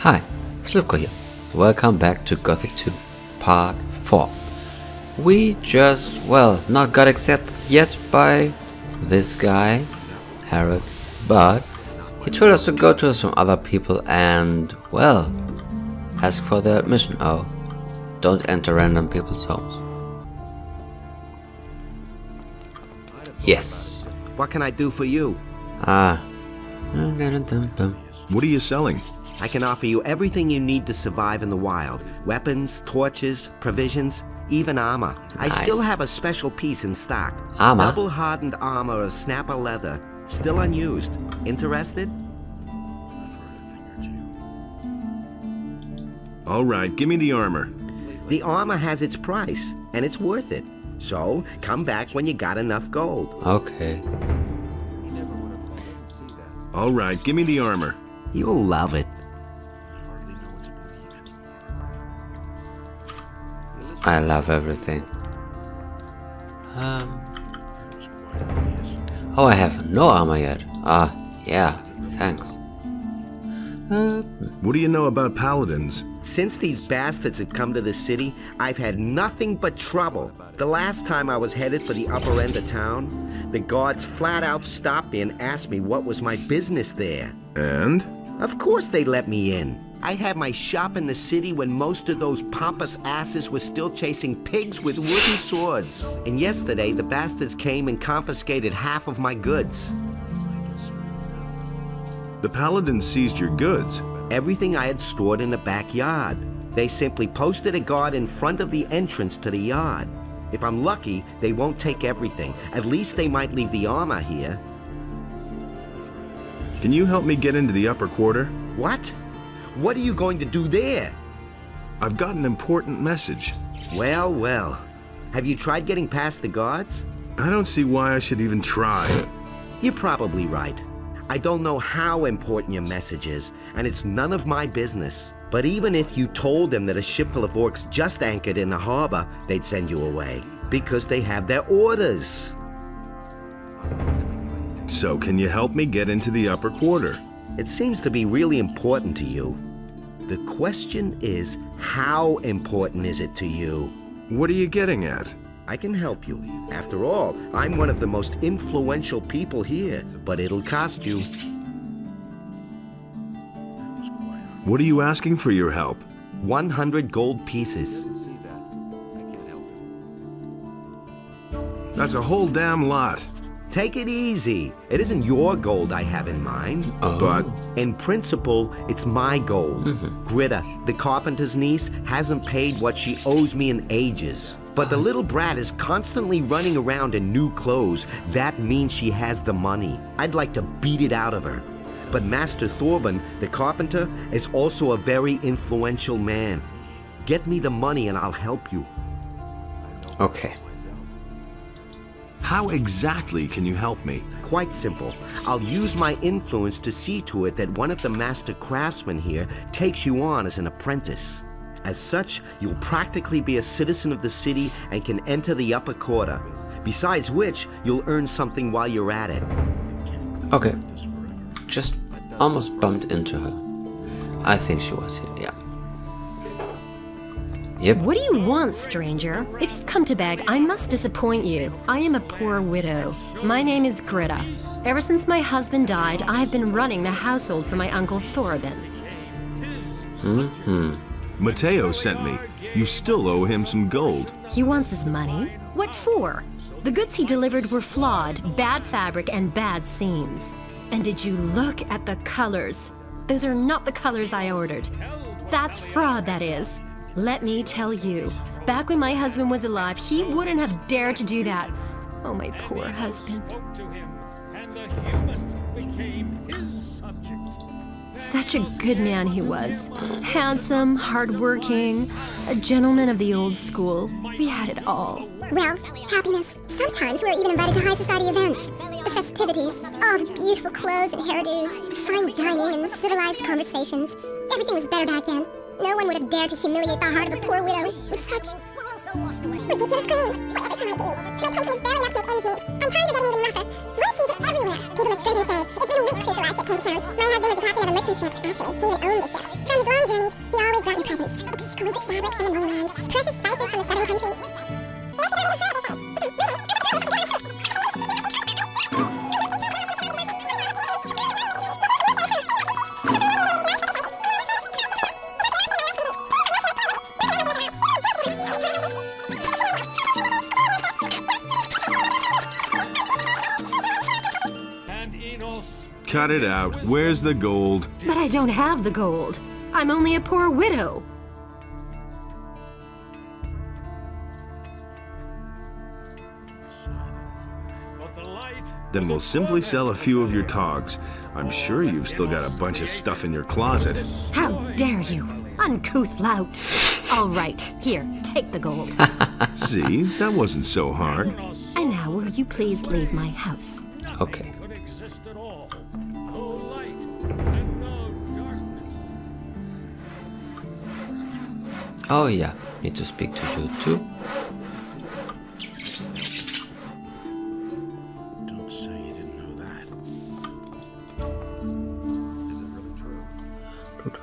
Hi, Slipko here. Welcome back to Gothic 2, Part 4. We just, well, not got accepted yet by this guy, Harold, but he told us to go to some other people and, well, ask for their admission. Oh, don't enter random people's homes. Yes. What can I do for you? What are you selling? I can offer you everything you need to survive in the wild. Weapons, torches, provisions, even armor. Nice. I still have a special piece in stock. Armor? Double hardened armor of snapper leather. Still unused. Interested? All right, give me the armor. The armor has its price, and it's worth it. So, come back when you got enough gold. Okay. All right, give me the armor. You'll love it. I love everything. Oh, I have no armor yet. Yeah, thanks. What do you know about paladins? Since these bastards have come to the city, I've had nothing but trouble. The last time I was headed for the upper end of town, the guards flat out stopped me and asked me what was my business there. And? Of course they let me in. I had my shop in the city when most of those pompous asses were still chasing pigs with wooden swords. And yesterday, the bastards came and confiscated half of my goods. The paladins seized your goods. Everything I had stored in the backyard. They simply posted a guard in front of the entrance to the yard. If I'm lucky, they won't take everything. At least they might leave the armor here. Can you help me get into the upper quarter? What? What are you going to do there? I've got an important message. Well, well. Have you tried getting past the guards? I don't see why I should even try. You're probably right. I don't know how important your message is, and it's none of my business. But even if you told them that a ship full of orcs just anchored in the harbor, they'd send you away, because they have their orders. So can you help me get into the upper quarter? It seems to be really important to you. The question is, how important is it to you? What are you getting at? I can help you. After all, I'm one of the most influential people here, but it'll cost you. What are you asking for your help? 100 gold pieces. That's a whole damn lot. Take it easy. It isn't your gold I have in mind. But in principle, it's my gold. Gritta, the carpenter's niece, hasn't paid what she owes me in ages. But the little brat is constantly running around in new clothes. That means she has the money. I'd like to beat it out of her. But Master Thorben, the carpenter, is also a very influential man. Get me the money and I'll help you. Okay. how exactly can you help me? Quite simple. I'll use my influence to see to it that one of the master craftsmen here takes you on as an apprentice. As such, you'll practically be a citizen of the city and can enter the upper quarter. Besides which, you'll earn something while you're at it. Okay. Just almost bumped into her. I think she was here, yeah. Yep. What do you want, stranger? If you've come to beg, I must disappoint you. I am a poor widow. My name is Gritta. Ever since my husband died, I have been running the household for my uncle Thorben. Matteo sent me. You still owe him some gold. He wants his money? What for? The goods he delivered were flawed, bad fabric, and bad seams. And did you look at the colors? Those are not the colors I ordered. That's fraud, that is. Let me tell you, back when my husband was alive, he wouldn't have dared to do that. Oh, my poor husband. Such a good man he was. Handsome, hardworking, a gentleman of the old school. We had it all. Wealth, happiness. Sometimes we're even invited to high society events. The festivities, all the beautiful clothes and hairdos, the fine dining and civilized conversations. Everything was better back then. No one would have dared to humiliate the heart of a poor widow with such ridiculous claims. Whatever shall I do? My pension is barely enough to make ends meet, and times are getting even rougher. One sees it everywhere. People with scribbling say, it's been weeks since the last ship came to town. My husband was the captain of a merchant ship, actually. He even owned the ship. From his long essence, exquisite fabrics from the mainland, precious spices from the southern countries. Cut it out. Where's the gold? But I don't have the gold. I'm only a poor widow. Then we'll simply sell a few of your togs. I'm sure you've still got a bunch of stuff in your closet. How dare you, uncouth lout. All right, here, take the gold. See, that wasn't so hard. And now will you please leave my house? Okay. Oh yeah, need to speak to you too. Don't say you didn't know that. Is it really true?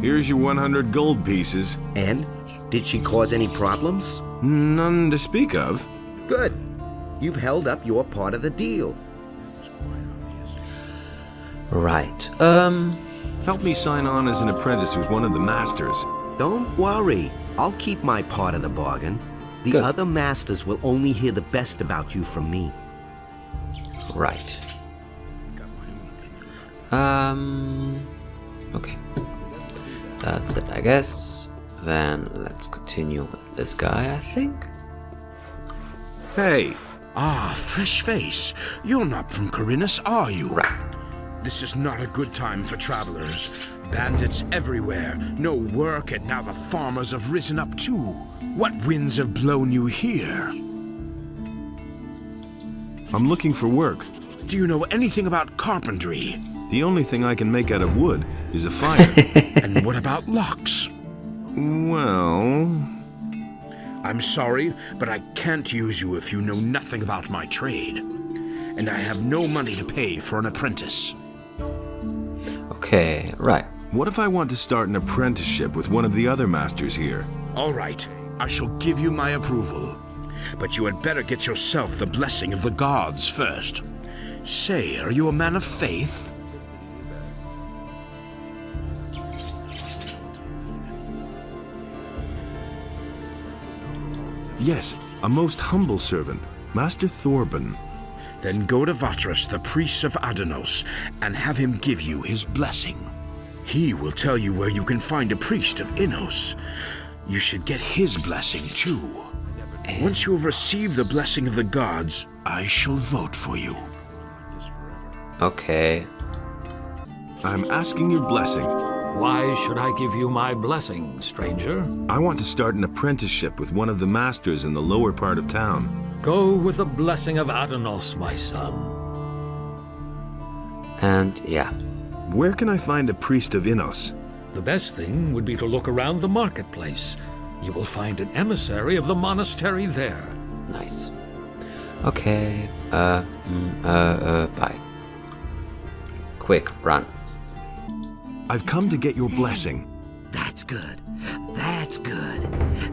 Here's your 100 gold pieces. And? Did she cause any problems? None to speak of. Good. You've held up your part of the deal. Right. Help me sign on as an apprentice with one of the masters. Don't worry. I'll keep my part of the bargain. The Good. other masters will only hear the best about you from me. Right. Okay. That's it, I guess. Then let's continue with this guy, I think. Hey, Ah, fresh face. You're not from Khorinis, are you? Right. This is not a good time for travelers. Bandits everywhere. No work, and now the farmers have risen up too. What winds have blown you here? I'm looking for work. Do you know anything about carpentry? The only thing I can make out of wood is a fire. And what about locks? Well... I'm sorry, but I can't use you if you know nothing about my trade. And I have no money to pay for an apprentice. Okay, right. What if I want to start an apprenticeship with one of the other masters here? All right, I shall give you my approval. But you had better get yourself the blessing of the gods first. Say, are you a man of faith? Yes, a most humble servant, Master Thorben. Then go to Vatras, the priest of Adanos, and have him give you his blessing. He will tell you where you can find a priest of Innos. You should get his blessing too. Once you have received the blessing of the gods, I shall vote for you. Okay. I'm asking your blessing. Why should I give you my blessing, stranger? I want to start an apprenticeship with one of the masters in the lower part of town. Go with the blessing of Adanos, my son. And yeah. Where can I find a priest of Innos? The best thing would be to look around the marketplace. You will find an emissary of the monastery there. Nice. Okay. Bye. Quick, run. I've come to get your blessing. That's good. That's good.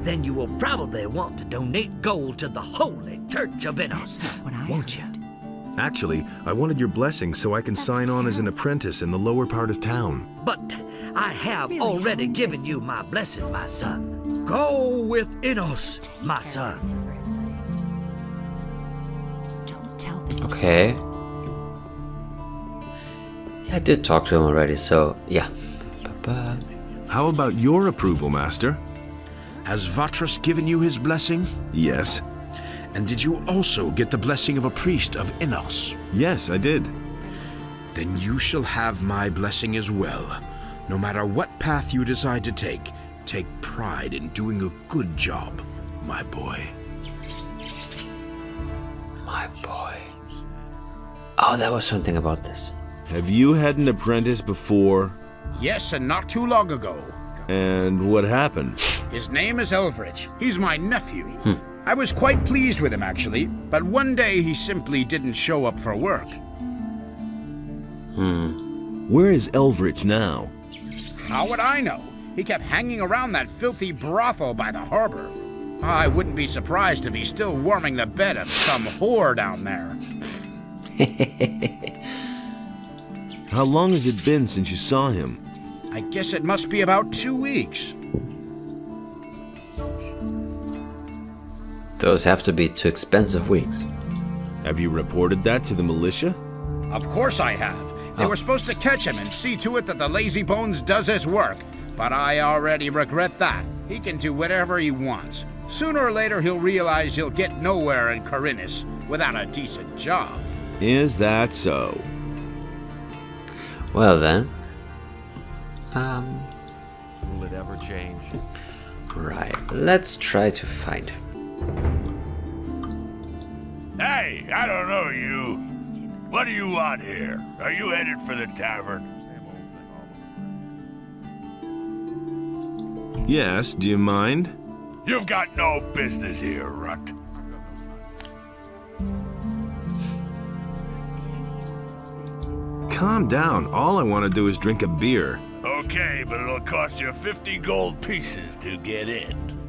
Then you will probably want to donate gold to the Holy Church of Innos, won't you? Actually, I wanted your blessing so I can sign on as an apprentice in the lower part of town. But I have already given you my blessing, my son. Go with Innos, my son. Okay. Yeah, I did talk to him already, so yeah. How about your approval, Master? Has Vatras given you his blessing? Yes. And did you also get the blessing of a priest of Innos? Yes, I did. Then you shall have my blessing as well. No matter what path you decide to take pride in doing a good job, my boy. My boy. Oh, there was something about this. Have you had an apprentice before? Yes, and not too long ago. And what happened? His name is Elvrich. He's my nephew. I was quite pleased with him, actually, but one day he simply didn't show up for work. Where is Elvrich now? How would I know? He kept hanging around that filthy brothel by the harbor. I wouldn't be surprised if he's still warming the bed of some whore down there. How long has it been since you saw him? I guess it must be about 2 weeks. Those have to be 2 expensive weeks. Have you reported that to the militia? Of course I have. They were supposed to catch him and see to it that the lazy bones does his work. But I already regret that. He can do whatever he wants. Sooner or later he'll realize he'll get nowhere in Khorinis without a decent job. Is that so? Well then. Will it ever change? Right, let's try to find him. Hey, I don't know you. What do you want here? Are you headed for the tavern? Yes, do you mind? You've got no business here, Rut. Calm down. All I want to do is drink a beer. Okay, but it'll cost you 50 gold pieces to get in.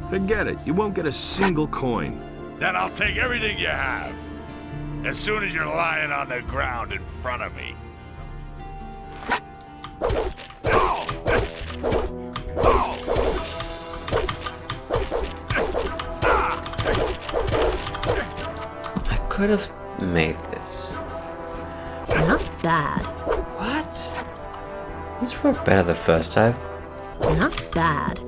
Forget it. You won't get a single coin. Then I'll take everything you have. As soon as you're lying on the ground in front of me. I could have made this. Not bad. What? This worked better the first time. Not bad.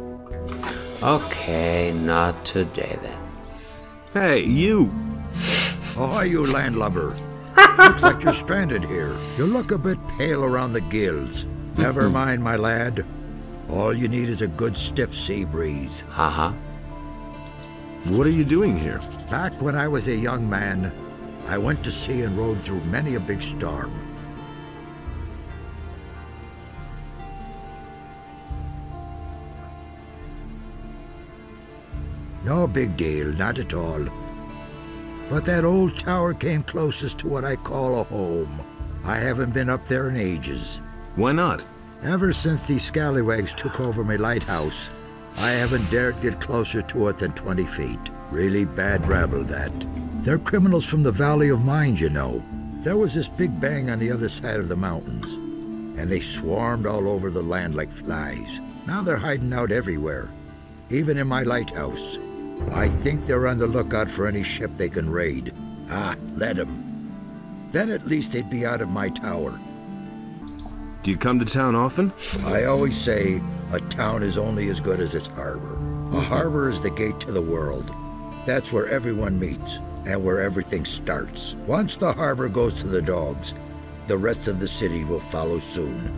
Okay, not today then. Hey, you! Oh, you landlubber. Looks like you're stranded here. You look a bit pale around the gills. Never mind, my lad. All you need is a good stiff sea breeze. Haha. What are you doing here? Back when I was a young man, I went to sea and rode through many a big storm. No big deal, not at all. But that old tower came closest to what I call a home. I haven't been up there in ages. Why not? Ever since these scallywags took over my lighthouse, I haven't dared get closer to it than 20 feet. Really bad rabble, that. They're criminals from the Valley of Mind, you know. There was this big bang on the other side of the mountains, and they swarmed all over the land like flies. Now they're hiding out everywhere, even in my lighthouse. I think they're on the lookout for any ship they can raid. Ah, let them. Then at least they'd be out of my tower. Do you come to town often? I always say a town is only as good as its harbor. A harbor is the gate to the world. That's where everyone meets and where everything starts. Once the harbor goes to the dogs, the rest of the city will follow soon.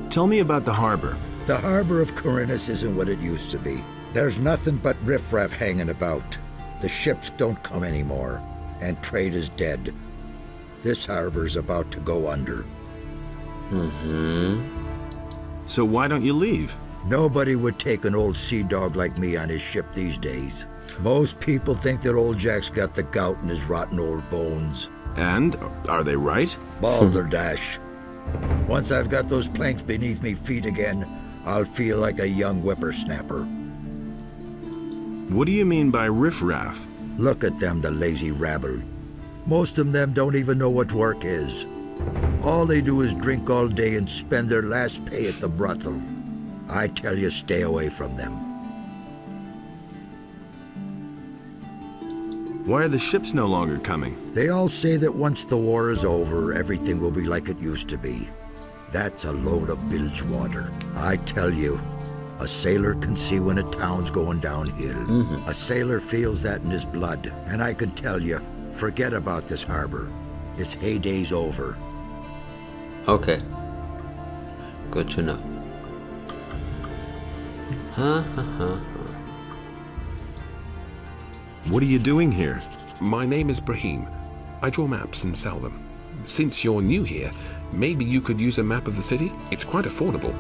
Tell me about the harbor. The harbor of Khorinis isn't what it used to be. There's nothing but riffraff hanging about. The ships don't come anymore, and trade is dead. This harbor's about to go under. So why don't you leave? Nobody would take an old sea dog like me on his ship these days. Most people think that old Jack's got the gout in his rotten old bones. And? Are they right? Balderdash. Once I've got those planks beneath me feet again, I'll feel like a young whippersnapper. What do you mean by riffraff? Look at them, the lazy rabble. Most of them don't even know what work is. All they do is drink all day and spend their last pay at the brothel. I tell you, stay away from them. Why are the ships no longer coming? They all say that once the war is over, everything will be like it used to be. That's a load of bilge water. I tell you, a sailor can see when a town's going downhill. A sailor feels that in his blood. And I can tell you, forget about this harbor. Its heyday's over. Okay. Good to know. What are you doing here? My name is Brahim. I draw maps and sell them. Since you're new here, maybe you could use a map of the city? It's quite affordable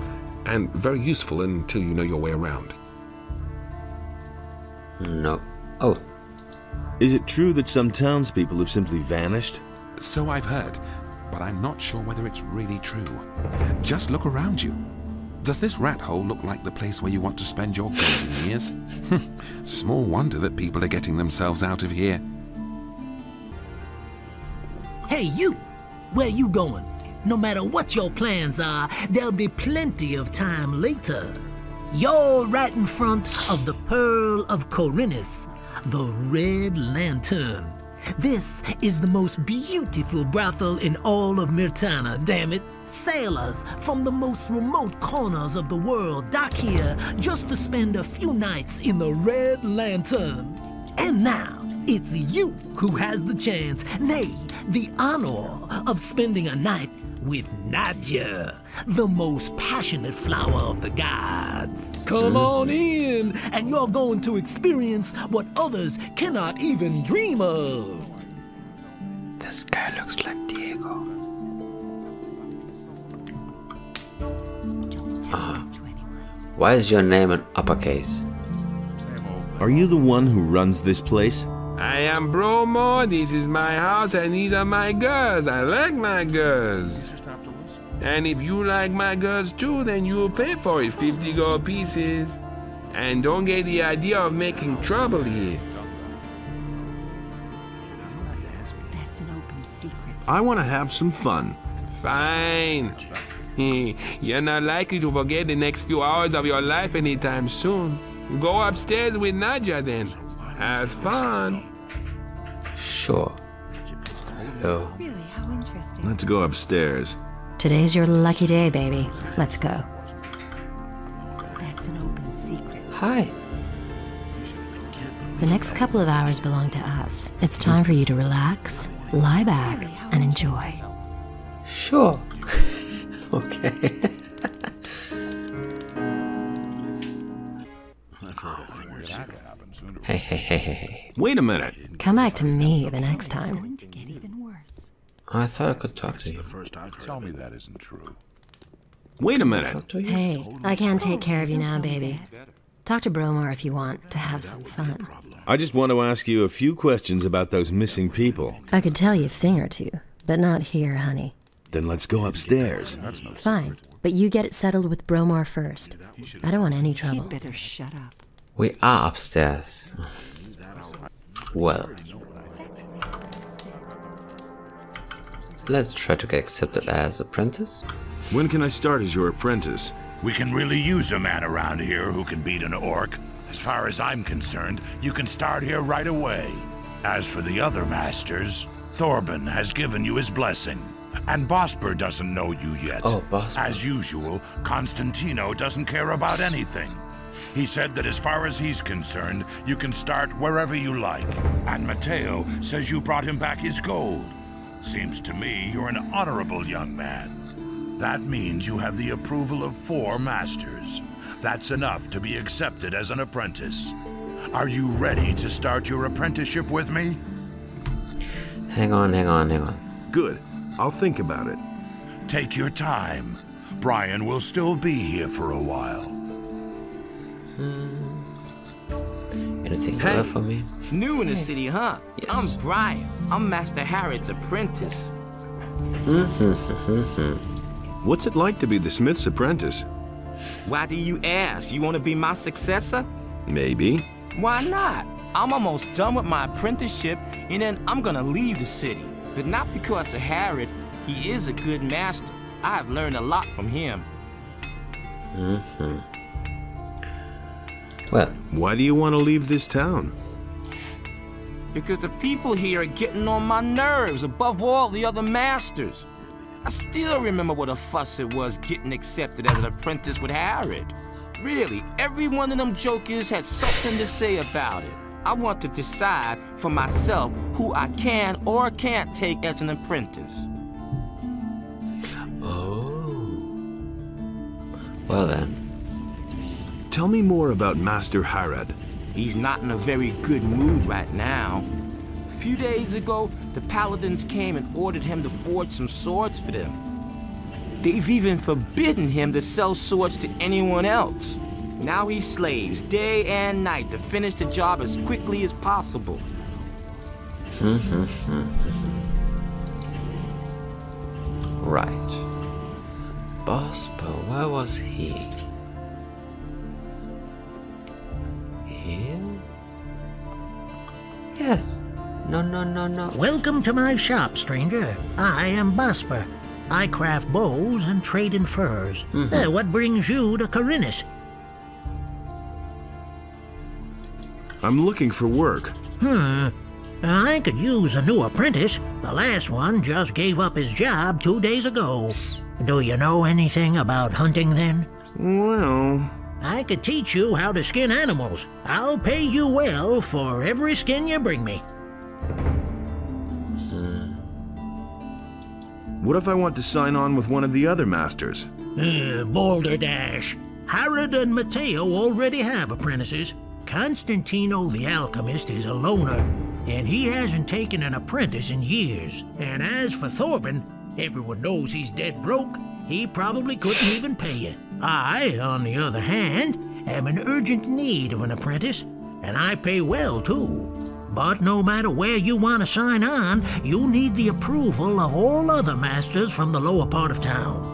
and very useful until you know your way around. No. Oh. Is it true that some townspeople have simply vanished? So I've heard. but I'm not sure whether it's really true. Just look around you. Does this rat hole look like the place where you want to spend your golden years? Small wonder that people are getting themselves out of here. Hey, you! Where you going? No matter what your plans are, there'll be plenty of time later. You're right in front of the Pearl of Khorinis, the Red Lantern. This is the most beautiful brothel in all of Mirtana, damn it. Sailors from the most remote corners of the world dock here just to spend a few nights in the Red Lantern. And now, it's you who has the chance, nay, the honor of spending a night with Nadja, the most passionate flower of the gods. Come on in, and you're going to experience what others cannot even dream of. This guy looks like Diego. Why is your name in uppercase? Are you the one who runs this place? I am Bromo, this is my house, and these are my girls. I like my girls. And if you like my girls too, then you'll pay for it, 50 gold pieces. And don't get the idea of making trouble here. That's an open secret. I want to have some fun. Fine. You're not likely to forget the next few hours of your life anytime soon. Go upstairs with Nadja then. Have fun. Sure. Hello. Really, how interesting. Let's go upstairs. Today's your lucky day, baby. Let's go. That's an open secret. Hi. The next couple of hours belong to us. It's time for you to relax, lie back, and enjoy. Sure. Okay. Hey. Wait a minute. Come back to me the next time. I thought I could talk to you. Tell me that isn't true. Wait a minute. Hey, I can't take care of you now, baby. Talk to Bromar if you want to have some fun. I just want to ask you a few questions about those missing people. I could tell you a thing or two, but not here, honey. Then let's go upstairs. Fine, but you get it settled with Bromar first. I don't want any trouble. He'd better shut up. We are upstairs. Well. Let's try to get accepted as apprentice. When can I start as your apprentice? We can really use a man around here who can beat an orc. As far as I'm concerned, you can start here right away. As for the other masters, Thorben has given you his blessing. And Bosper doesn't know you yet. Oh, Bosper. As usual, Constantino doesn't care about anything. He said that as far as he's concerned, you can start wherever you like. And Matteo says you brought him back his gold. Seems to me you're an honorable young man. That means you have the approval of 4 masters. That's enough to be accepted as an apprentice. Are you ready to start your apprenticeship with me? Hang on. Good. I'll think about it. Take your time. Brian will still be here for a while. Anything good for me? New in the city, huh? Yes. I'm Brian. I'm Master Harrod's apprentice. What's it like to be the smith's apprentice? Why do you ask? You want to be my successor? Maybe. Why not? I'm almost done with my apprenticeship, and then I'm gonna leave the city. But not because of Harrod. He is a good master. I've learned a lot from him. Well, why do you want to leave this town? Because the people here are getting on my nerves above all the other masters. I still remember what a fuss it was getting accepted as an apprentice with Harrod. Really, every one of them jokers had something to say about it. I want to decide for myself who I can or can't take as an apprentice. Oh. Well then. Tell me more about Master Harrod. He's not in a very good mood right now. A few days ago, the paladins came and ordered him to forge some swords for them. They've even forbidden him to sell swords to anyone else. Now he slaves day and night to finish the job as quickly as possible. Right. Bosper, where was he? Here? Yes. No. Welcome to my shop, stranger. I am Bosper. I craft bows and trade in furs. What brings you to Khorinis? I'm looking for work. I could use a new apprentice. The last one just gave up his job 2 days ago. Do you know anything about hunting then? Well... I could teach you how to skin animals. I'll pay you well for every skin you bring me. What if I want to sign on with one of the other masters? Balderdash. Herod and Matteo already have apprentices. Constantino the alchemist is a loner, and he hasn't taken an apprentice in years. And as for Thorben, everyone knows he's dead broke. He probably couldn't even pay you. I, on the other hand, am in urgent need of an apprentice, and I pay well too. But no matter where you want to sign on, you need the approval of all other masters from the lower part of town.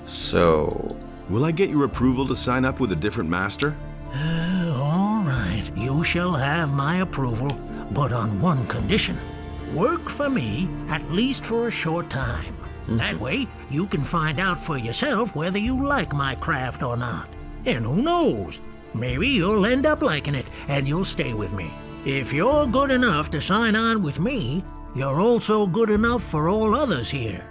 So... will I get your approval to sign up with a different master? All right, you shall have my approval, but on one condition. Work for me, at least for a short time. That way, you can find out for yourself whether you like my craft or not. And who knows? Maybe you'll end up liking it, and you'll stay with me. If you're good enough to sign on with me, you're also good enough for all others here.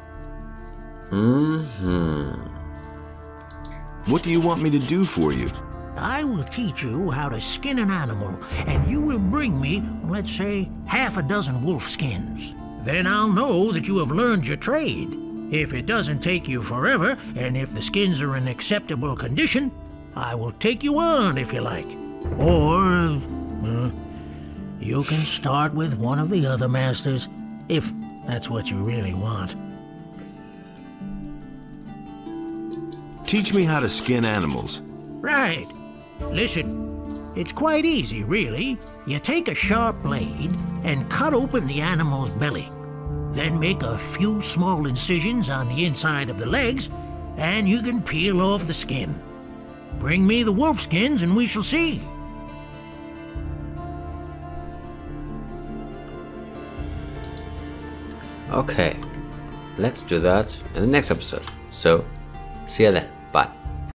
What do you want me to do for you? I will teach you how to skin an animal, and you will bring me, let's say, 6 wolf skins. Then I'll know that you have learned your trade. If it doesn't take you forever, and if the skins are in acceptable condition, I will take you on if you like. Or, you can start with one of the other masters, if that's what you really want. Teach me how to skin animals. Right. Listen, it's quite easy, really. You take a sharp blade and cut open the animal's belly. Then make a few small incisions on the inside of the legs, and you can peel off the skin. Bring me the wolf skins and we shall see. Okay, let's do that in the next episode. So, see you then.